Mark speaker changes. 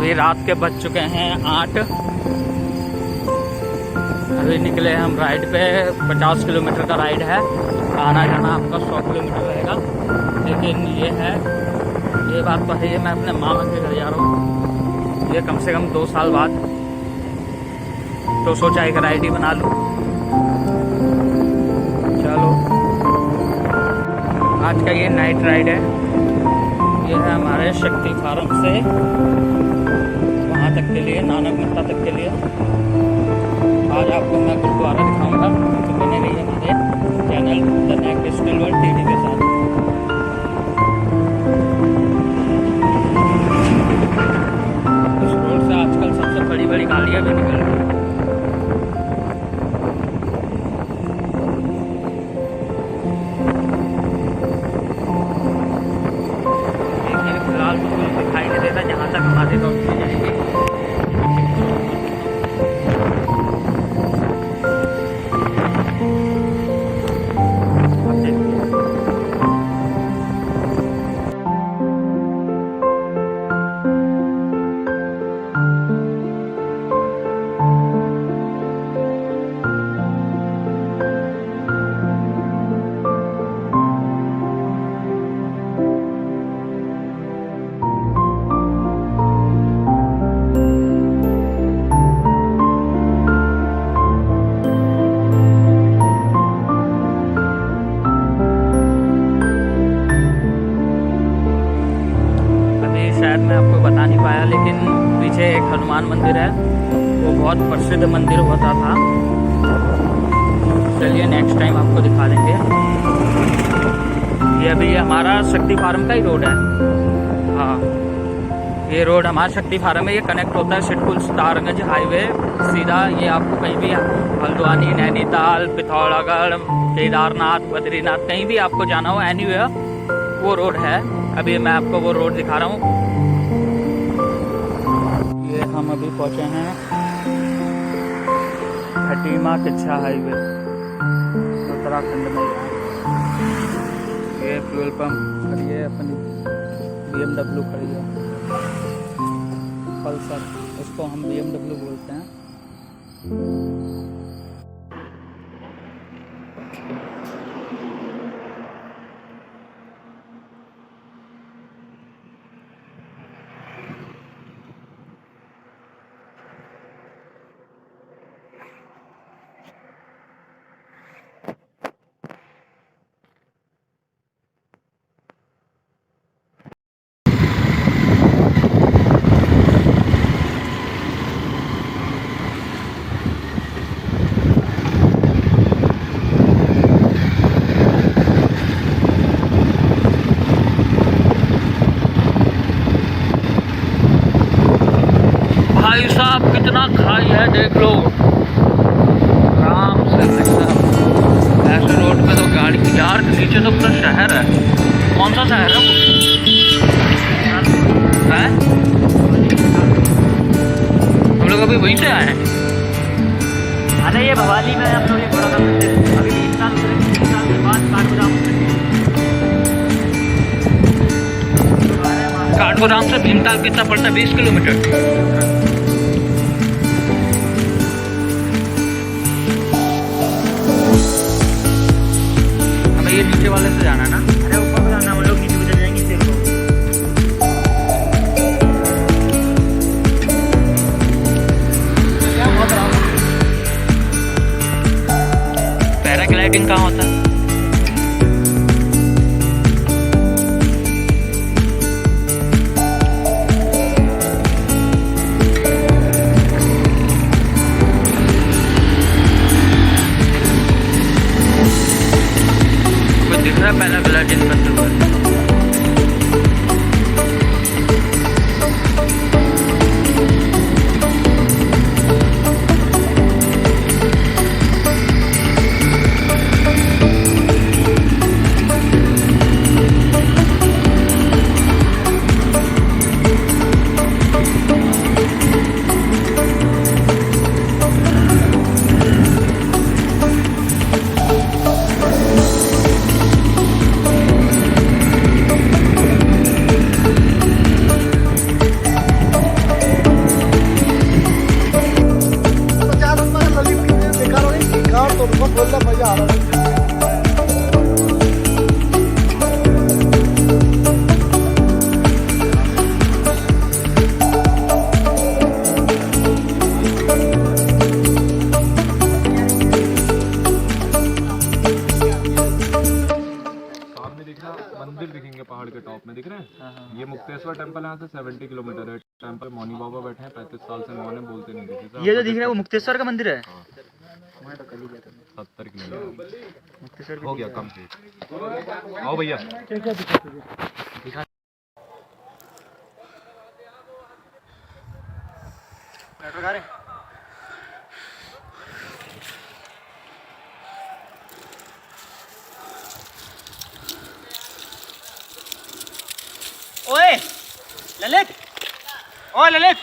Speaker 1: अभी रात के बज चुके हैं 8। अभी निकले हम राइड पे। 50 किलोमीटर का राइड है। आना जाना आपका 100 किलोमीटर रहेगा। लेकिन ये बात तो है, ये मैं अपने मामा के घर जा रहा हूँ। ये कम से कम 2 साल बाद, तो सोचा एक राइड ही बना लूँ। चलो, आज का ये नाइट राइड है। ये है हमारे शक्ति फार्म से वहाँ तक के लिए, नानक तक के लिए। आज आपको मैं गुरुद्वारा दिखाऊंगा, तो बने रहिए हमारे चैनल द नेगेड टीवी के साथ। इस रोड से आजकल सबसे बड़ी बड़ी गाड़ियाँ भी निकल रही हैं। फिलहाल तो कुछ दिखाई नहीं देता जहाँ तक हमारे रोड से जाएंगे। शायद मैं आपको बता नहीं पाया, लेकिन पीछे एक हनुमान मंदिर है। वो बहुत प्रसिद्ध मंदिर होता था। चलिए नेक्स्ट टाइम आपको दिखा देंगे। ये अभी हमारा शक्ति फार्म का ही रोड है। हाँ, ये रोड हमारा शक्ति फार्म है। ये कनेक्ट होता है सिडकुल सितारगंज हाईवे सीधा। ये आपको कहीं भी हल्द्वानी, नैनीताल, पिथौरागढ़, केदारनाथ, बद्रीनाथ, कहीं भी आपको जाना हो, एनीवेयर वो रोड है। अभी मैं आपको वो रोड दिखा रहा हूँ। ये हम अभी पहुँचे हैं खटीमा किच्छा हाईवे, उत्तराखंड में। ये फ्यूल पंप खड़ी है अपनी, BMW खड़ी है, पल्सर, इसको हम BMW बोलते हैं। भाई साहब कितना खाई है, देख लो आराम से। ऐसे रोड पे तो गाड़ी यार, नीचे तो पूरा शहर है। कौन सा शहर है वो? है? हम लोग अभी वहीं से आए हैं।
Speaker 2: अरे ये भवाली में हम लोग ये बड़ा मंदिर अभी 3 साल के बाद
Speaker 1: काठगोदाम से भीमताल कितना पड़ता है? 20 किलोमीटर। ये नीचे वाले से जाना है ना?
Speaker 2: अरे ऊपर को जाना, वो लोग नीचे उतर जाएंगे।
Speaker 1: पैराग्लाइडिंग कहाँ होता है? दिख रहा है पैराग्लाइडिंग?
Speaker 3: दिख रहे हैं? ये मुक्तेश्वर टेम्पल यहाँ से 70 किलोमीटर है। टेम्पल मौनी बाबा बैठे हैं, 35 साल से मौन है, बोलते नहीं किसी से।
Speaker 2: ये जो दिख रहा है वो मुक्तेश्वर का मंदिर है। मैं तो कल ही गया था।
Speaker 3: 70 किलोमीटर
Speaker 2: मुक्तेश्वर
Speaker 3: हो गया कंप्लीट। आओ भैया।
Speaker 2: मेट्रो खा रहे हैं? ओए ललित, ओए ललित।